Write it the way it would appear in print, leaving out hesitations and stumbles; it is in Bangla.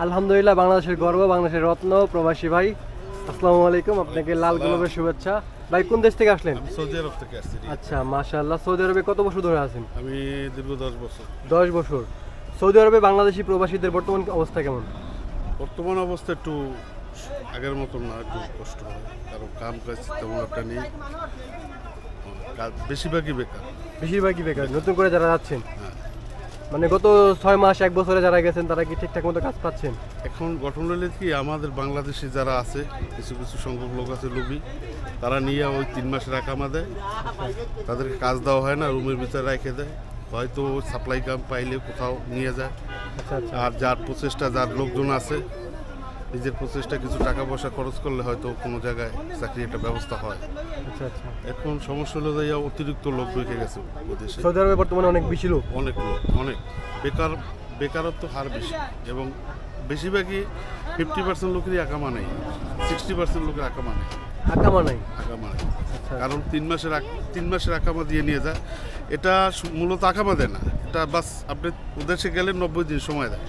আলহামদুলিল্লাহ, বাংলাদেশের গর্ব, বাংলাদেশের রত্ন প্রবাসী ভাই, আসসালামু আলাইকুম। আপনাকে লাল গোলাপের শুভেচ্ছা। ভাই কোন দেশ থেকে আসলেন? সৌদি আরব থেকে আসছি। আচ্ছা, মাশাআল্লাহ। সৌদি আরবে কত বছর ধরে আছেন? আমি দীর্ঘ 10 বছর। 10 বছর। সৌদি আরবে বাংলাদেশি প্রবাসীদের বর্তমান অবস্থা কেমন? বর্তমান অবস্থা একটু আগের মতন না, একটু কষ্ট হয়, কারণ কাম কাজ তেমন একটা নেই, কাজ বেশিরভাগই বেকার। বেশিরভাগই বেকার। নতুন করে যারা যাচ্ছেন, হ্যাঁ, মানে গত 6 মাস 1 বছরে যারা গেছেন তারা কি ঠিকঠাক মতো কাজ পাচ্ছেন? এখন গঠন হলে কি আমাদের বাংলাদেশি যারা আছে, কিছু কিছু সংখ্যক লোক আছে লোভী, তারা নিয়ে ওই 3 মাসের আকামা দেয়, তাদেরকে কাজ দেওয়া হয় না, রুমের ভিতরে রেখে দেয়, হয়তো সাপ্লাই কাম পাইলে কোথাও নিয়ে যায়। আচ্ছা আচ্ছা। আর যার প্রচেষ্টা, যার লোকজন আছে, নিজের প্রচেষ্টা কিছু টাকা পয়সা খরচ করলে হয়তো কোনো জায়গায় চাকরি একটা ব্যবস্থা হয়। আচ্ছা আচ্ছা। এখন সমস্যা হলো যে অতিরিক্ত লোক ঢুকে গেছে বিদেশে, সৌদি আরবে বর্তমানে অনেক বেশি লোক। অনেক লোক, অনেক বেকারত্ব হার বেশি, এবং বেশিরভাগই 50% লোকেরই আকামা নেই, 60% লোকের আকামা নেই। আকামা নাই। আকামা নেই, আচ্ছা। কারণ 3 মাসের আকামা দিয়ে নিয়ে যায়। এটা মূলত আকামা দেয় না, এটা বাস আপনি ওদেশে গেলে 90 দিন সময় দেয়।